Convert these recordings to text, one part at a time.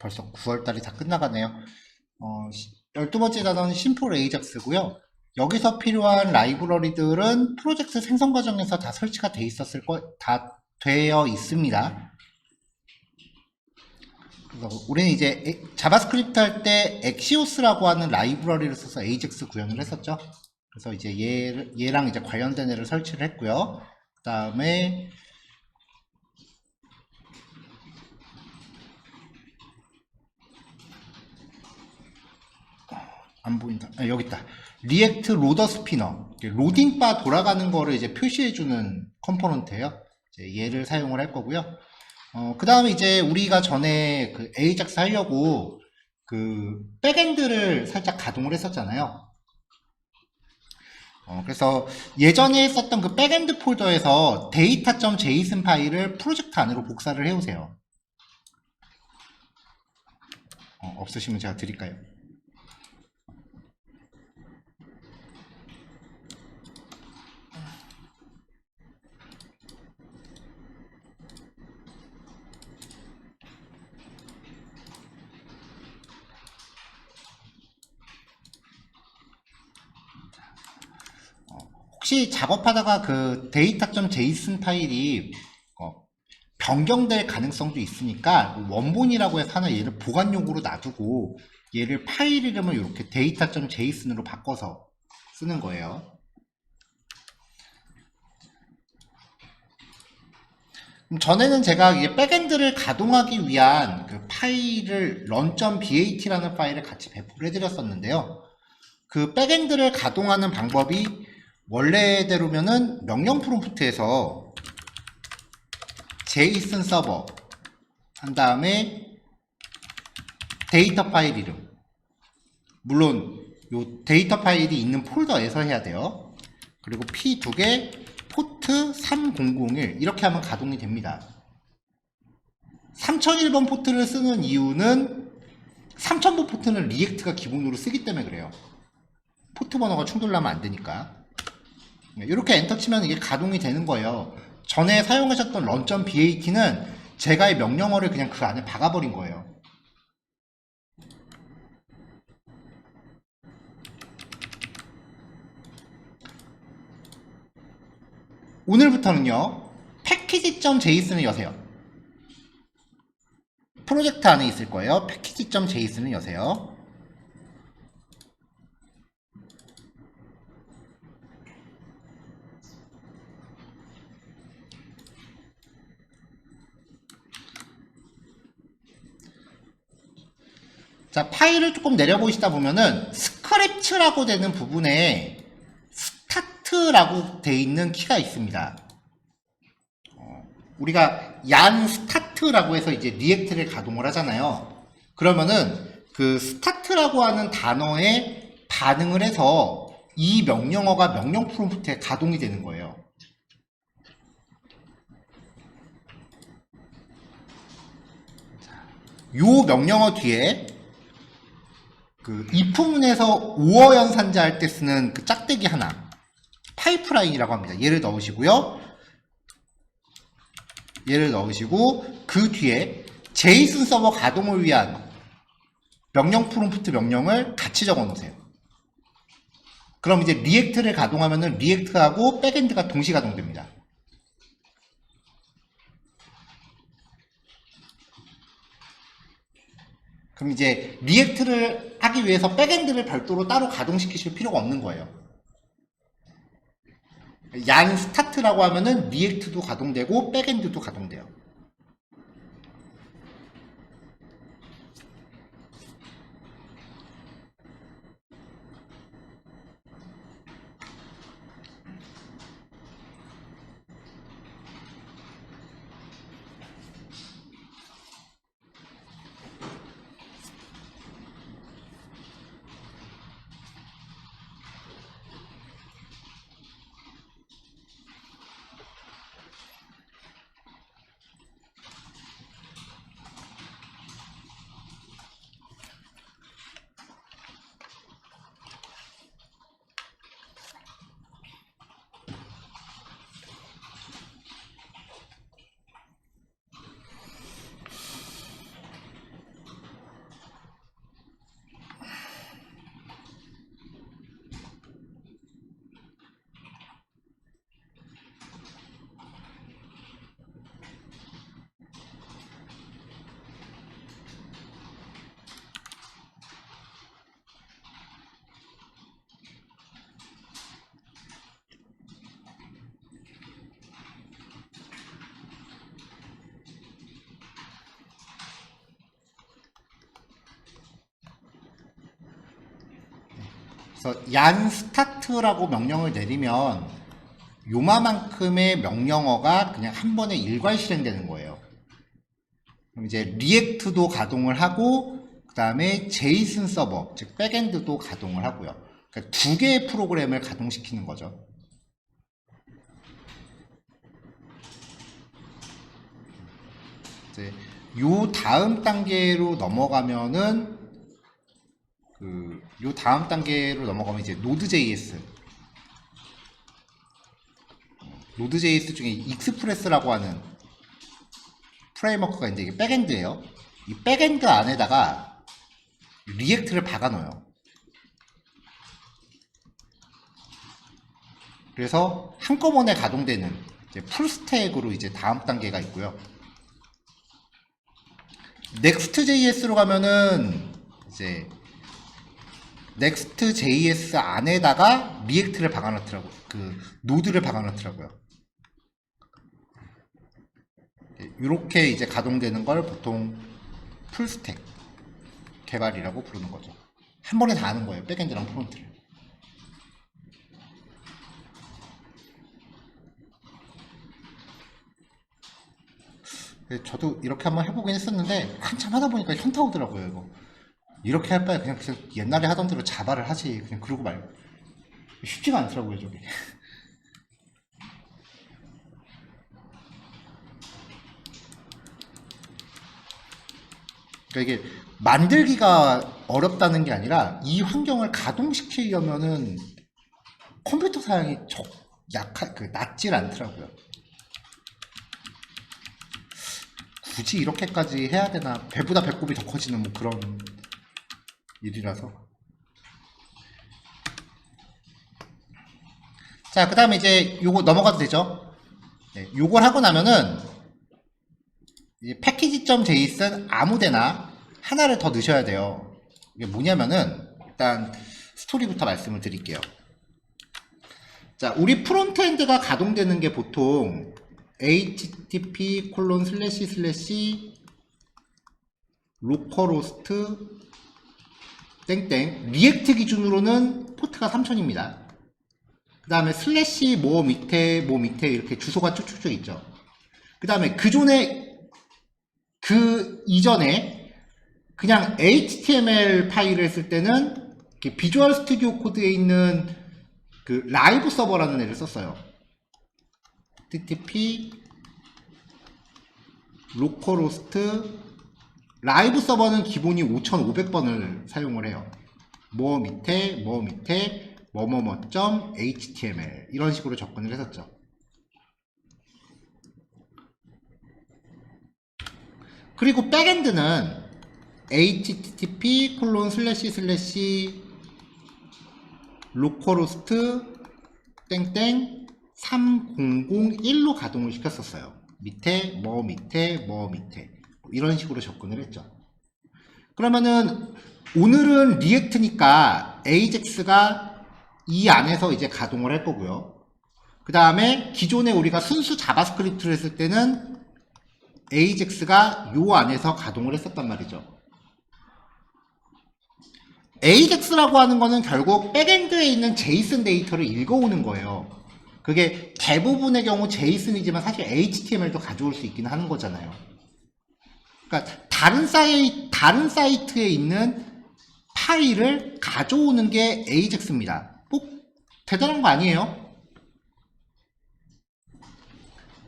벌써 9월달이 다 끝나가네요. 12번째 단어는 심플 에이작스고요. 여기서 필요한 라이브러리들은 프로젝트 생성 과정에서 다 설치가 다 되어 있습니다. 그래서 우리는 이제 자바스크립트 할 때 엑시오스라고 하는 라이브러리를 써서 에이작스 구현을 했었죠. 그래서 이제 얘랑 이제 관련된 애를 설치를 했고요. 그 다음에 안 보인다. 여기 있다. 리액트 로더 스피너. 로딩바 돌아가는 거를 이제 표시해주는 컴포넌트예요. 이제 얘를 사용을 할 거고요. 그 다음에 이제 우리가 전에 그 에이작스 하려고 그 백엔드를 살짝 가동을 했었잖아요. 그래서 예전에 썼던 그 백엔드 폴더에서 data.json 파일을 프로젝트 안으로 복사를 해오세요. 없으시면 제가 드릴까요? 혹시 작업하다가 그 data.json 파일이 변경될 가능성도 있으니까 원본이라고 해서 하나 얘를 보관용으로 놔두고 얘를 파일 이름을 이렇게 data.json으로 바꿔서 쓰는 거예요. 전에는 제가 이게 백엔드를 가동하기 위한 그 파일을 run.bat라는 파일을 같이 배포를 해드렸었는데요. 그 백엔드를 가동하는 방법이 원래대로면은 명령 프롬프트에서 JSON 서버 한 다음에 데이터 파일 이름, 물론 요 데이터 파일이 있는 폴더에서 해야 돼요. 그리고 P 2개 포트 3001 이렇게 하면 가동이 됩니다. 3001번 포트를 쓰는 이유는 3000번 포트는 리액트가 기본으로 쓰기 때문에 그래요. 포트 번호가 충돌나면 안 되니까. 이렇게 엔터 치면 이게 가동이 되는 거예요. 전에 사용하셨던 run.bat는 제가의 명령어를 그냥 그 안에 박아버린 거예요. 오늘부터는요, 패키지.json을 여세요. 프로젝트 안에 있을 거예요. 패키지.json을 여세요. 자, 파일을 조금 내려보시다 보면은 스크립트라고 되는 부분에 스타트라고 돼 있는 키가 있습니다. 우리가 얀 스타트라고 해서 이제 리액트를 가동을 하잖아요. 그러면은 그 스타트라고 하는 단어에 반응을 해서 이 명령어가 명령 프롬프트에 가동이 되는 거예요. 요 명령어 뒤에 그 if문에서 오어 연산자 할 때 쓰는 그 짝대기 하나 파이프라인이라고 합니다. 얘를 넣으시고요. 얘를 넣으시고 그 뒤에 JSON 서버 가동을 위한 명령 프롬프트 명령을 같이 적어 놓으세요. 그럼 이제 리액트를 가동하면은 리액트하고 백엔드가 동시 가동됩니다. 그럼 이제 리액트를 하기 위해서 백엔드를 별도로 따로 가동시키실 필요가 없는 거예요. 얀 스타트라고 하면은 리액트도 가동되고 백엔드도 가동돼요. 그래서 얀 스타트라고 명령을 내리면 요마만큼의 명령어가 그냥 한 번에 일괄 실행되는 거예요. 그럼 이제 리액트도 가동을 하고 그 다음에 제이슨 서버, 즉 백엔드도 가동을 하고요. 그러니까 두 개의 프로그램을 가동시키는 거죠. 이제 요 다음 단계로 넘어가면은 요 다음 단계로 넘어가면 이제 노드.js 중에 익스프레스라고 하는 프레임워크가 있는데 이게 백엔드예요. 이 백엔드 안에다가 리액트를 박아 넣어요. 그래서 한꺼번에 가동되는 이제 풀스택으로 이제 다음 단계가 있고요. 넥스트.js로 가면은 이제 넥스트.js 안에다가 리액트를 박아놓더라고요. 그 노드를 박아놓더라고요. 이렇게 이제 가동되는 걸 보통 풀스택 개발이라고 부르는 거죠. 한 번에 다 하는 거예요. 백엔드랑 프론트를. 저도 이렇게 한번 해보긴 했었는데 한참 하다 보니까 현타 오더라고요. 이거 이렇게 할 바에 그냥 옛날에 하던 대로 자바를 하지, 그냥 그러고 말고. 쉽지가 않더라고요 저게. 그러니까 이게 만들기가 어렵다는 게 아니라 이 환경을 가동시키려면은 컴퓨터 사양이 낮질 않더라고요. 굳이 이렇게까지 해야 되나, 배보다 배꼽이 더 커지는 뭐 그런 일이라서. 자, 그 다음에 이제 요거 넘어가도 되죠? 네, 요걸 하고 나면은 이제 패키지.json 아무데나 하나를 더 넣으셔야 돼요. 이게 뭐냐면은 일단 스토리부터 말씀을 드릴게요. 자, 우리 프론트엔드가 가동되는 게 보통 http:// localhost 땡땡 리액트 기준으로는 포트가 3000입니다. 그 다음에 슬래시 뭐 밑에 이렇게 주소가 쭉쭉쭉 있죠. 그 다음에 그 이전에 그냥 HTML 파일을 쓸 때는 비주얼 스튜디오 코드에 있는 그 라이브 서버라는 애를 썼어요. http localhost 라이브 서버는 기본이 5500번을 사용을 해요. 뭐 밑에 뭐뭐뭐.html 이런 식으로 접근을 했었죠. 그리고 백엔드는 http:// localhost 땡땡 3001로 가동을 시켰었어요. 밑에 이런 식으로 접근을 했죠. 그러면은 오늘은 리액트니까 AJAX가 이 안에서 이제 가동을 할 거고요. 그 다음에 기존에 우리가 순수 자바스크립트를 했을 때는 AJAX가 요 안에서 가동을 했었단 말이죠. AJAX라고 하는 거는 결국 백엔드에 있는 제이슨 데이터를 읽어오는 거예요. 그게 대부분의 경우 제이슨이지만 사실 HTML도 가져올 수 있긴 하는 거잖아요. 그러니까 다른 사이트에 있는 파일을 가져오는 게 AJAX입니다. 뭐 대단한 거 아니에요?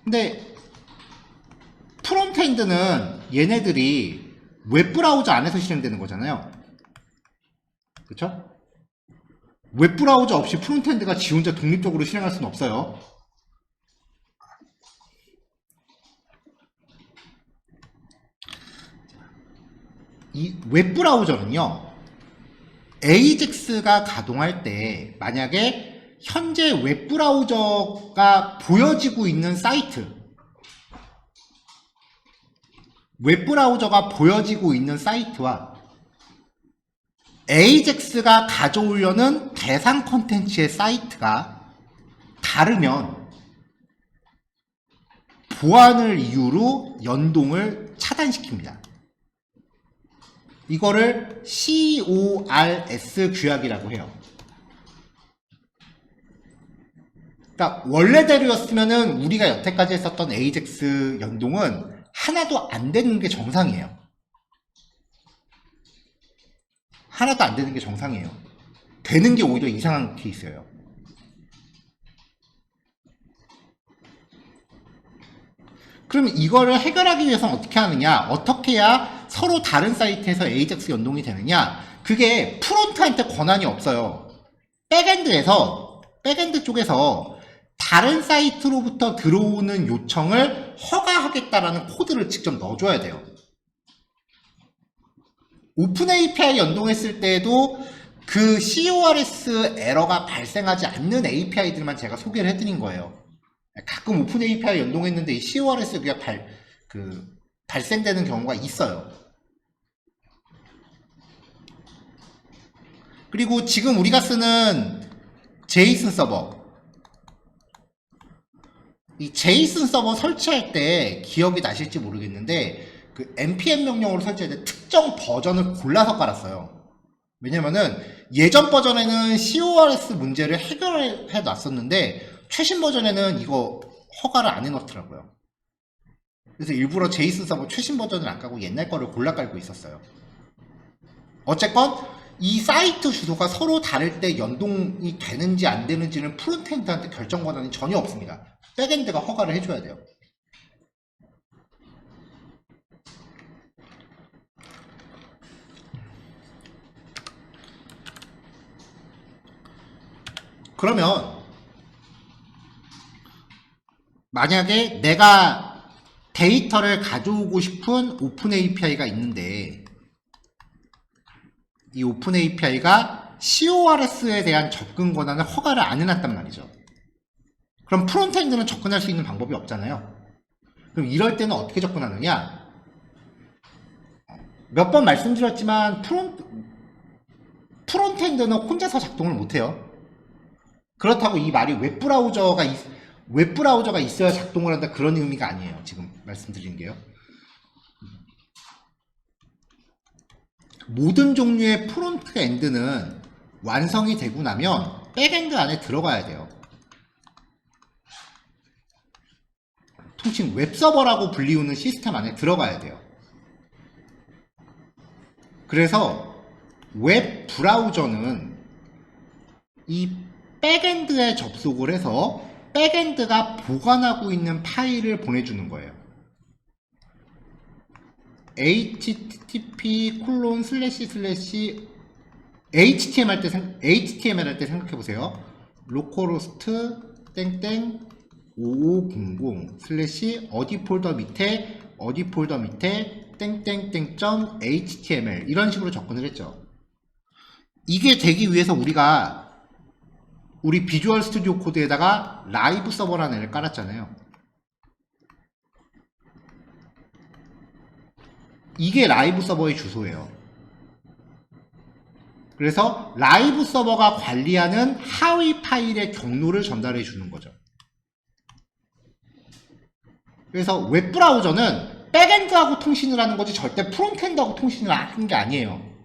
근데 프론트엔드는 얘네들이 웹브라우저 안에서 실행되는 거잖아요. 그쵸? 웹브라우저 없이 프론트엔드가 지 혼자 독립적으로 실행할 수는 없어요. 이 웹브라우저는요, AJAX가 가동할 때 만약에 현재 웹브라우저가 보여지고 있는 사이트, 웹브라우저가 보여지고 있는 사이트와 AJAX가 가져오려는 대상 컨텐츠의 사이트가 다르면 보안을 이유로 연동을 차단시킵니다. 이거를 CORS 규약이라고 해요. 그러니까 원래대로였으면은 우리가 여태까지 했었던 AJAX 연동은 하나도 안 되는 게 정상이에요. 하나도 안 되는 게 정상이에요. 되는 게 오히려 이상한 케이스예요. 그럼 이거를 해결하기 위해서는 어떻게 하느냐? 어떻게 해야 서로 다른 사이트에서 AJAX 연동이 되느냐? 그게 프론트한테 권한이 없어요. 백엔드 쪽에서 다른 사이트로부터 들어오는 요청을 허가하겠다라는 코드를 직접 넣어줘야 돼요. 오픈 API 연동했을 때에도 그 CORS 에러가 발생하지 않는 API들만 제가 소개를 해드린 거예요. 가끔 오픈 API 연동했는데 이 CORS가 발생되는 경우가 있어요. 그리고 지금 우리가 쓰는 제이슨 서버, 이 제이슨 서버 설치할 때 기억이 나실지 모르겠는데 그 npm 명령으로 설치할 때 특정 버전을 골라서 깔았어요. 왜냐면은 예전 버전에는 CORS 문제를 해결해 놨었는데 최신 버전에는 이거 허가를 안 해놓더라고요. 그래서 일부러 제이슨 서버 최신 버전을 안 까고 옛날 거를 골라 깔고 있었어요. 어쨌건 이 사이트 주소가 서로 다를 때 연동이 되는지 안 되는지는 프론트엔드한테 결정 권한이 전혀 없습니다. 백엔드가 허가를 해줘야 돼요. 그러면 만약에 내가 데이터를 가져오고 싶은 오픈 API가 있는데 이 오픈 API가 CORS에 대한 접근 권한을 허가를 안 해놨단 말이죠. 그럼 프론트엔드는 접근할 수 있는 방법이 없잖아요. 그럼 이럴 때는 어떻게 접근하느냐? 몇 번 말씀드렸지만 프론트엔드는 혼자서 작동을 못해요. 그렇다고 이 말이 웹브라우저가 있어야 작동을 한다 그런 의미가 아니에요. 지금 말씀드린 게요. 모든 종류의 프론트엔드는 완성이 되고 나면 백엔드 안에 들어가야 돼요. 통칭 웹서버라고 불리우는 시스템 안에 들어가야 돼요. 그래서 웹 브라우저는 이 백엔드에 접속을 해서 백엔드가 보관하고 있는 파일을 보내주는 거예요. http:// HTML 할 때 생각해보세요. localhost 땡땡 5500 어디 폴더 밑에 땡땡땡 .html 이런 식으로 접근을 했죠. 이게 되기 위해서 우리 비주얼 스튜디오 코드에다가 라이브 서버라는 애를 깔았잖아요. 이게 라이브 서버의 주소예요. 그래서 라이브 서버가 관리하는 하위 파일의 경로를 전달해 주는 거죠. 그래서 웹브라우저는 백엔드하고 통신을 하는 거지 절대 프론트엔드하고 통신을 하는 게 아니에요.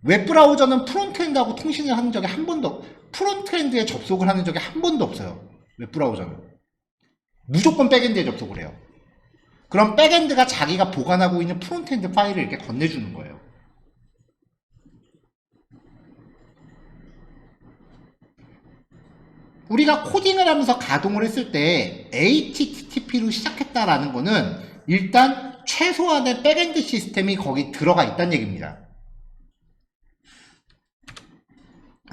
웹브라우저는 프론트엔드하고 통신을 하는 적이 한 번도, 프론트엔드에 접속을 하는 적이 한 번도 없어요. 웹브라우저는 무조건 백엔드에 접속을 해요. 그럼 백엔드가 자기가 보관하고 있는 프론트엔드 파일을 이렇게 건네주는 거예요. 우리가 코딩을 하면서 가동을 했을 때 HTTP로 시작했다라는 거는 일단 최소한의 백엔드 시스템이 거기 들어가 있다는 얘기입니다.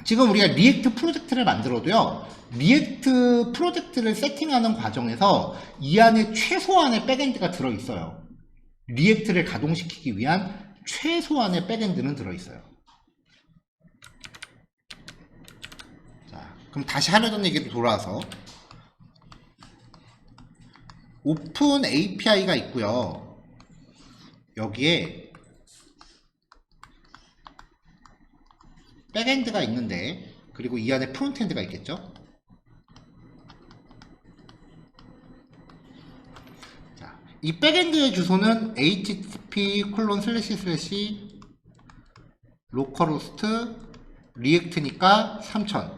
지금 우리가 리액트 프로젝트를 만들어도요, 리액트 프로젝트를 세팅하는 과정에서 이 안에 최소한의 백엔드가 들어있어요. 리액트를 가동시키기 위한 최소한의 백엔드는 들어있어요. 자, 그럼 다시 하려던 얘기로 돌아와서 오픈 API가 있고요. 여기에 백엔드가 있는데, 그리고 이 안에 프론트엔드가 있겠죠. 자, 이 백엔드의 주소는 http:// localhost react니까 3000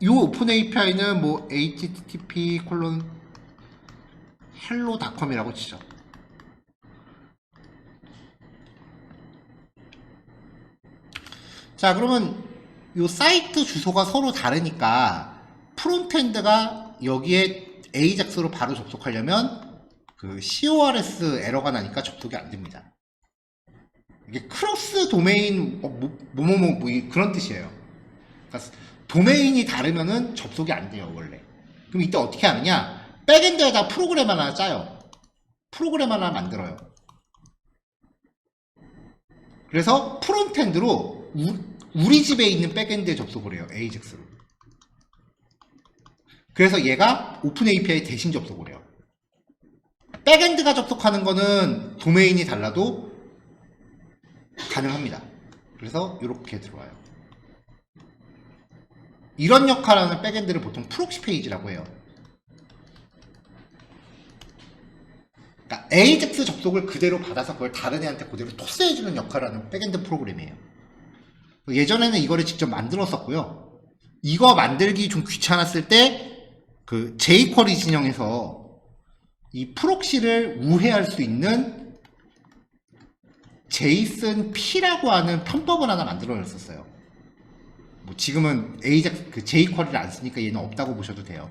이 오픈 API는 뭐 http hello.com이라고 치죠. 자, 그러면 이 사이트 주소가 서로 다르니까 프론트엔드가 여기에 AJAX로 바로 접속하려면 그 CORS 에러가 나니까 접속이 안 됩니다. 이게 크로스 도메인 그런 뜻이에요. 그러니까 도메인이 다르면은 접속이 안 돼요, 원래. 그럼 이때 어떻게 하느냐? 백엔드에다 프로그램 하나 짜요. 프로그램 하나 만들어요. 그래서 프론트엔드로 우리 집에 있는 백엔드에 접속을 해요. AJAX로. 그래서 얘가 오픈 API 대신 접속을 해요. 백엔드가 접속하는 거는 도메인이 달라도 가능합니다. 그래서 이렇게 들어와요. 이런 역할을 하는 백엔드를 보통 프록시 페이지라고 해요. 그러니까 AJAX 접속을 그대로 받아서 그걸 다른 애한테 그대로 토스해주는 역할을 하는 백엔드 프로그램이에요. 예전에는 이거를 직접 만들었었고요. 이거 만들기 좀 귀찮았을 때 그 jQuery 진영에서 이 프록시를 우회할 수 있는 JSON P라고 하는 편법을 하나 만들어냈었어요. 뭐 지금은 AJAX 그 jQuery를 안 쓰니까 얘는 없다고 보셔도 돼요.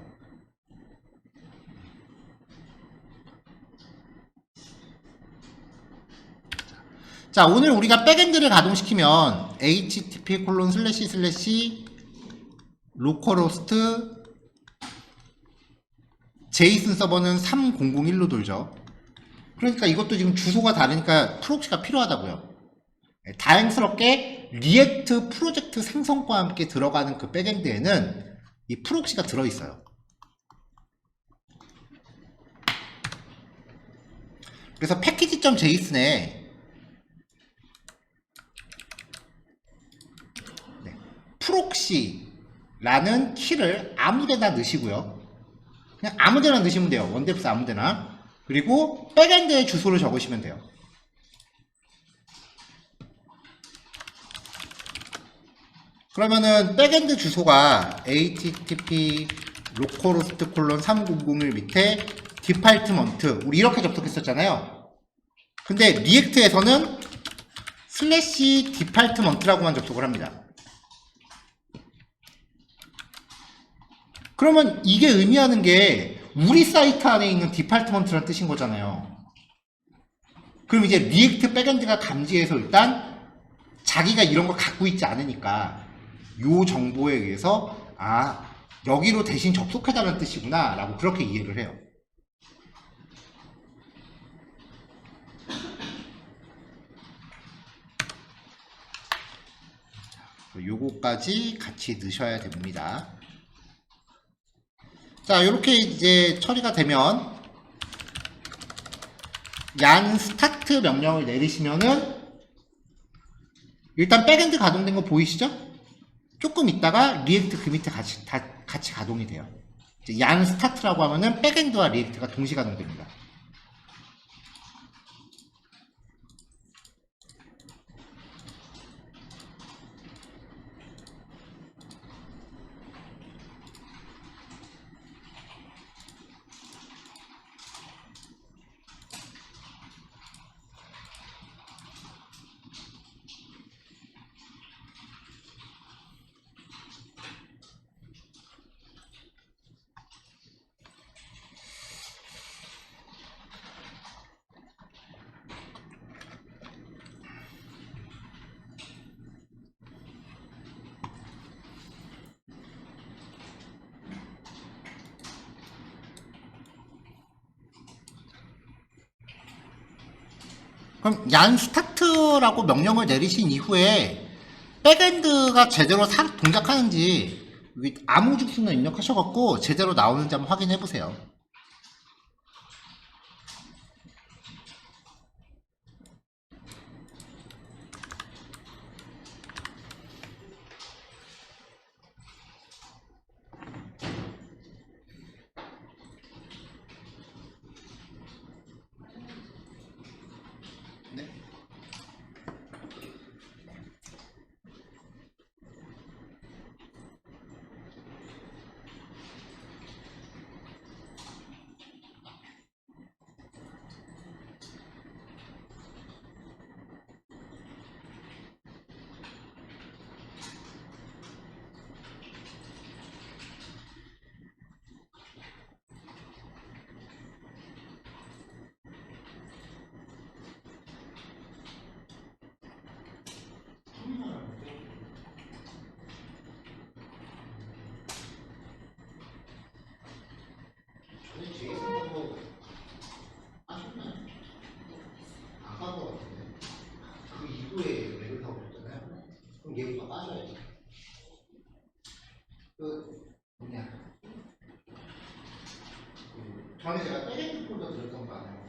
자, 오늘 우리가 백엔드를 가동시키면 http://localhost JSON 서버는 3001로 돌죠. 그러니까 이것도 지금 주소가 다르니까 프록시가 필요하다고요. 다행스럽게 리액트 프로젝트 생성과 함께 들어가는 그 백엔드에는 이 프록시가 들어있어요. 그래서 패키지.json에 프록시라는 키를 아무데나 넣으시고요. 그냥 아무데나 넣으시면 돼요. 원뎁스 아무데나. 그리고 백엔드의 주소를 적으시면 돼요. 그러면은 백엔드 주소가 http localhost:300일 밑에 디팔트먼트 우리 이렇게 접속했었잖아요. 근데 리액트에서는 슬래시 디팔트먼트라고만 접속을 합니다. 그러면 이게 의미하는 게 우리 사이트 안에 있는 디팔트먼트라는 뜻인 거잖아요. 그럼 이제 리액트 백엔드가 감지해서 일단 자기가 이런 걸 갖고 있지 않으니까 요 정보에 의해서 아 여기로 대신 접속해달라는 뜻이구나 라고 그렇게 이해를 해요. 요거까지 같이 넣으셔야 됩니다. 자, 이렇게 이제 처리가 되면 얀 스타트 명령을 내리시면은 일단 백엔드 가동된 거 보이시죠? 조금 있다가 리액트 그 밑에 같이 가동이 돼요. 이제 얀 스타트라고 하면은 백엔드와 리액트가 동시 가동됩니다. 그럼 얀 스타트라고 명령을 내리신 이후에 백엔드가 제대로 동작하는지 암호 주소나 입력하셔갖고 제대로 나오는지 한번 확인해 보세요. 네. 전에 제가 백엔드 폴더 드렸던 거 아니에요?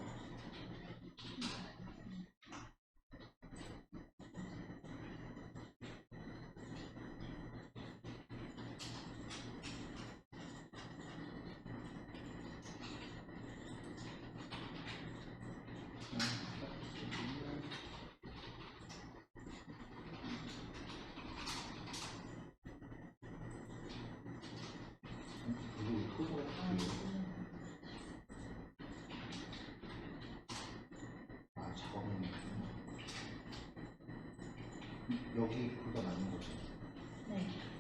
아, 작업은 여기 보다 맞는 거죠? 네.